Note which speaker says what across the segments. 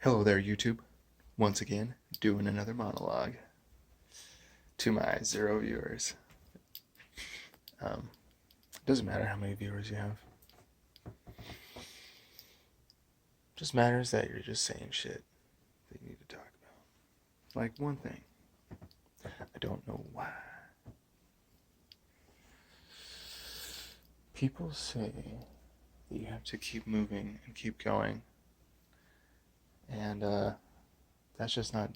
Speaker 1: Hello there, YouTube. Once again, doing another monologue to my 0 viewers. It doesn't matter how many viewers you have. It just matters that you're just saying shit that you need to talk about. Like one thing. I don't know why. People say that you have to keep moving and keep going. And that's just not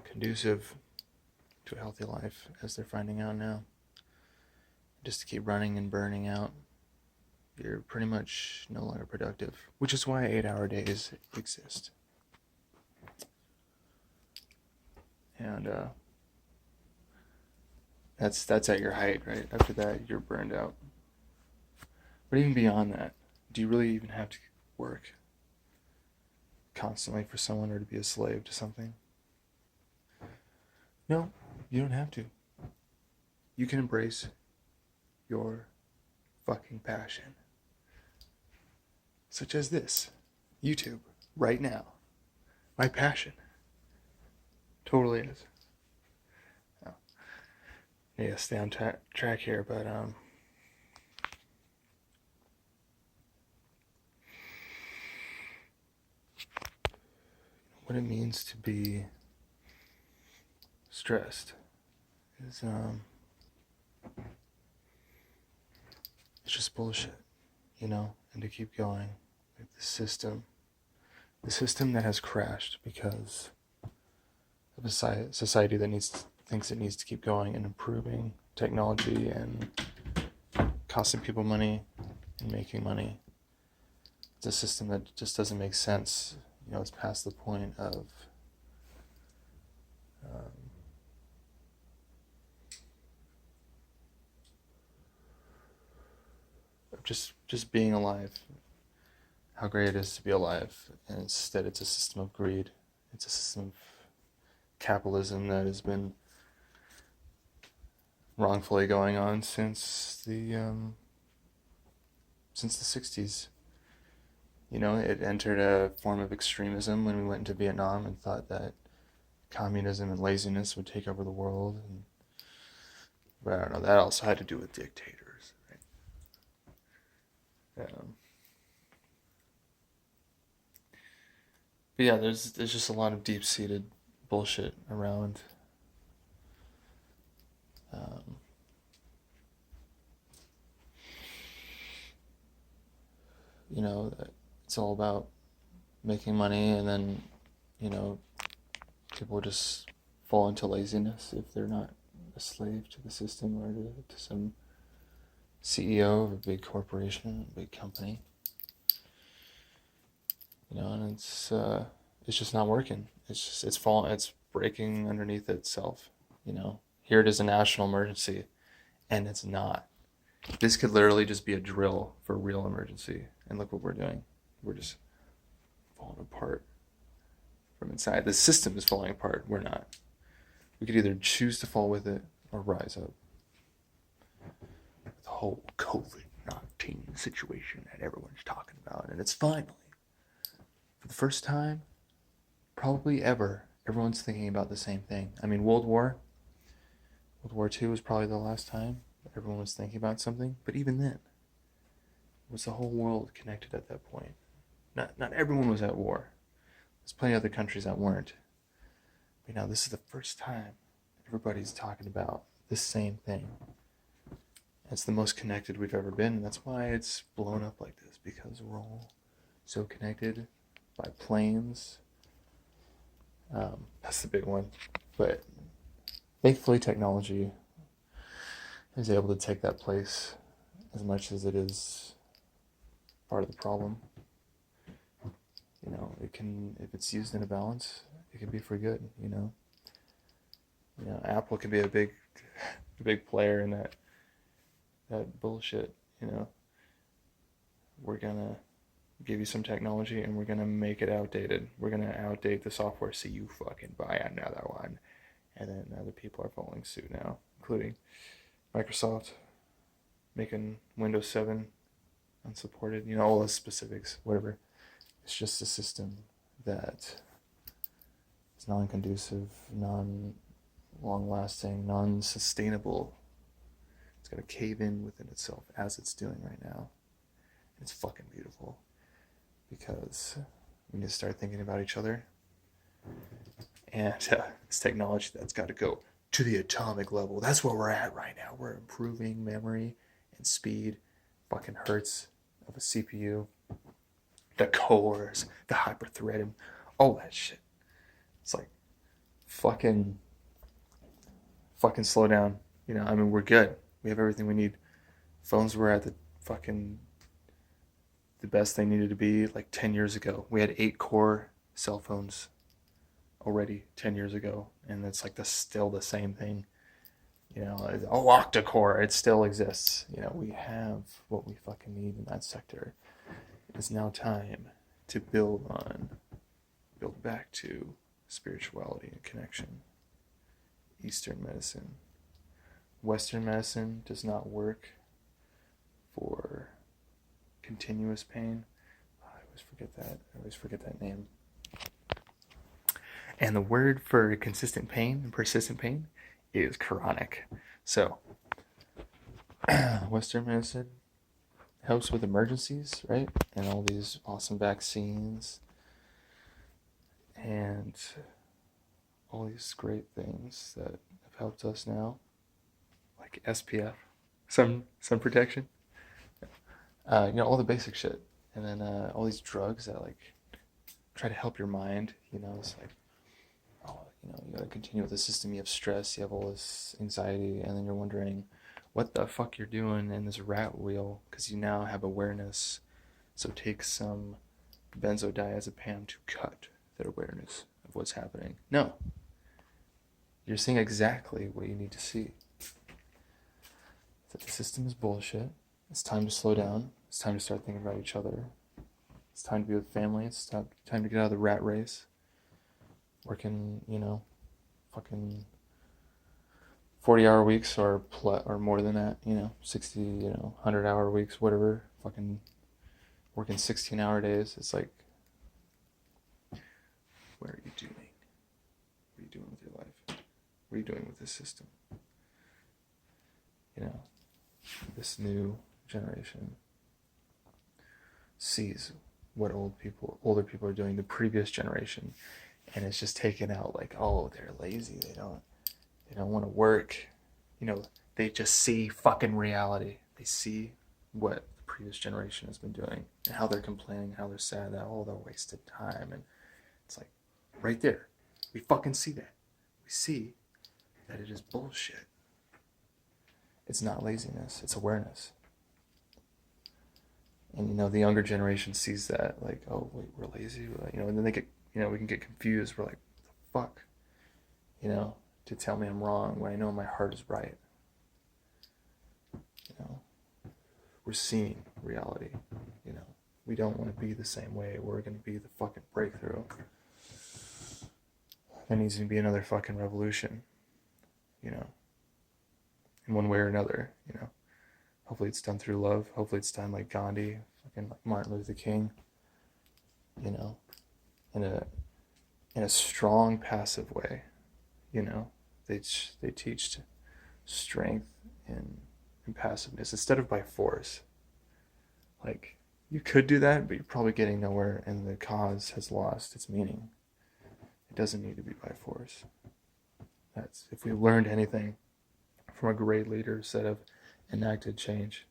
Speaker 1: conducive to a healthy life, as they're finding out now. Just to keep running and burning out, you're pretty much no longer productive, which is why 8-hour days exist. And that's at your height, right? After that, you're burned out. But even beyond that, do you really even have to work constantly for someone or to be a slave to something? No, you don't have to. You can embrace your fucking passion. Such as this, YouTube, right now. My passion. Totally is. Oh. Yeah, stay on track here, but what it means to be stressed is it's just bullshit, and to keep going. Like the system that has crashed because of a society that thinks it needs to keep going and improving technology and costing people money and making money. It's a system that just doesn't make sense. It's past the point of just being alive. How great it is to be alive, and instead it's a system of greed. It's a system of capitalism that has been wrongfully going on since the 60s. It entered a form of extremism when we went into Vietnam and thought that communism and laziness would take over the world. But I don't know, that also had to do with dictators, right? But yeah, there's just a lot of deep-seated bullshit around. It's all about making money, and then, people just fall into laziness if they're not a slave to the system or to some CEO of a big corporation, a big company. And it's just not working. It's breaking underneath itself. Here it is, a national emergency, and it's not. This could literally just be a drill for a real emergency, and look what we're doing. We're just falling apart from inside. The system is falling apart. We're not. We could either choose to fall with it or rise up. The whole COVID-19 situation that everyone's talking about, and it's finally, for the first time, probably ever, everyone's thinking about the same thing. I mean, World War II was probably the last time everyone was thinking about something, but even then, was the whole world connected at that point? Not everyone was at war. There's plenty of other countries that weren't. But now this is the first time everybody's talking about the same thing. It's the most connected we've ever been, and that's why it's blown up like this, because we're all so connected by planes. That's the big one. But thankfully, technology is able to take that place as much as it is part of the problem. It can, if it's used in a balance, it can be for good. Apple can be a big player in that bullshit. We're gonna give you some technology and we're gonna make it outdated. We're gonna outdate the software so you fucking buy another one. And then other people are following suit now, including Microsoft making Windows 7 unsupported. All the specifics, whatever. It's just a system that is non-conducive, non-long-lasting, non-sustainable. It's got to cave in within itself as it's doing right now. It's fucking beautiful because we need to start thinking about each other. And it's technology that's got to go to the atomic level. That's where we're at right now. We're improving memory and speed, fucking hertz of a CPU, the cores, the hyper-threading, all that shit. It's like, fucking slow down. You know, I mean, we're good. We have everything we need. Phones were at the best they needed to be like 10 years ago. We had 8-core cell phones already 10 years ago, and it's like still the same thing. You know, octa-core, it still exists. You know, we have what we fucking need in that sector. It's now time to build back to spirituality and connection. Eastern medicine. Western medicine does not work for continuous pain. I always forget that name. And the word for consistent pain and persistent pain is chronic. So, Western medicine helps with emergencies, right? And all these awesome vaccines and all these great things that have helped us now, like SPF, sun protection. You know, all the basic shit. And then all these drugs that like try to help your mind. You know, it's like, oh, you know, you gotta continue with the system. You have stress, you have all this anxiety, and then you're wondering what the fuck you're doing in this rat wheel because you now have awareness. So take some benzodiazepam to cut that awareness of what's happening. No, you're seeing exactly what you need to see. That the system is bullshit. It's time to slow down. It's time to start thinking about each other. It's time to be with family. It's time to get out of the rat race. Working, you know, fucking 40-hour weeks or more than that, you know, 60, you know, 100-hour weeks, whatever. Fucking working 16-hour days. It's like, what are you doing? What are you doing with your life? What are you doing with this system? You know, this new generation sees what older people are doing, the previous generation, and it's just taken out like, oh, they're lazy, they don't want to work. You know, they just see fucking reality. They see what the previous generation has been doing and how they're complaining, how they're sad, that all their wasted time. And it's like, right there, we fucking see that. We see that it is bullshit. It's not laziness, it's awareness. And, you know, the younger generation sees that, like, oh, wait, we're lazy, you know, and then they get, you know, we can get confused. We're like, the fuck, you know, to tell me I'm wrong when I know my heart is right. You know, we're seeing reality, you know. We don't want to be the same way. We're going to be the fucking breakthrough. There needs to be another fucking revolution, you know, in one way or another, you know. Hopefully it's done through love. Hopefully it's done like Gandhi, fucking like Martin Luther King, you know, in a strong, passive way, you know. They teach strength and passiveness instead of by force. Like, you could do that, but you're probably getting nowhere, and the cause has lost its meaning. It doesn't need to be by force. That's, if we learned anything from a great leaders that have enacted change,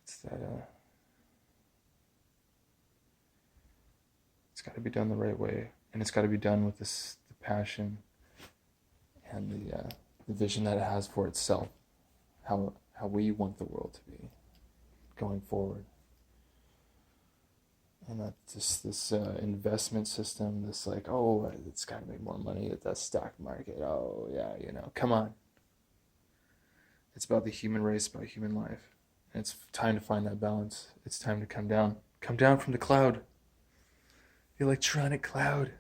Speaker 1: it's that it's got to be done the right way, and it's got to be done with the passion and the vision that it has for itself, how we want the world to be going forward. And not just this investment system, this like, oh, it's got to make more money at the stock market. Oh, yeah, you know, come on. It's about the human race, about human life. And it's time to find that balance. It's time to come down. Come down from the cloud. The electronic cloud.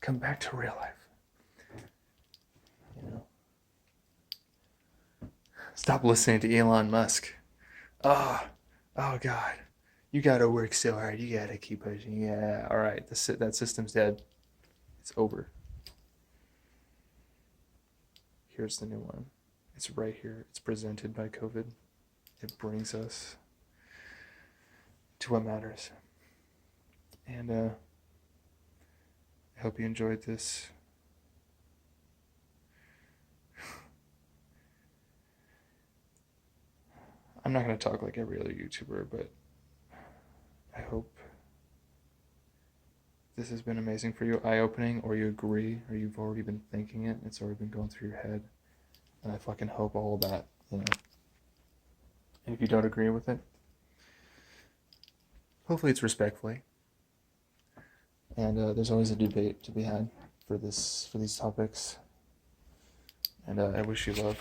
Speaker 1: Come back to real life. You know? Stop listening to Elon Musk. Oh God. You gotta work so hard. You gotta keep pushing. Yeah, all right. That system's dead. It's over. Here's the new one. It's right here. It's presented by COVID. It brings us to what matters. And I hope you enjoyed this. I'm not going to talk like every other YouTuber, but I hope this has been amazing for you, eye-opening, or you agree, or you've already been thinking it, it's already been going through your head. And I fucking hope all that, And if you don't agree with it, hopefully it's respectfully. And there's always a debate to be had for these topics. And I wish you love.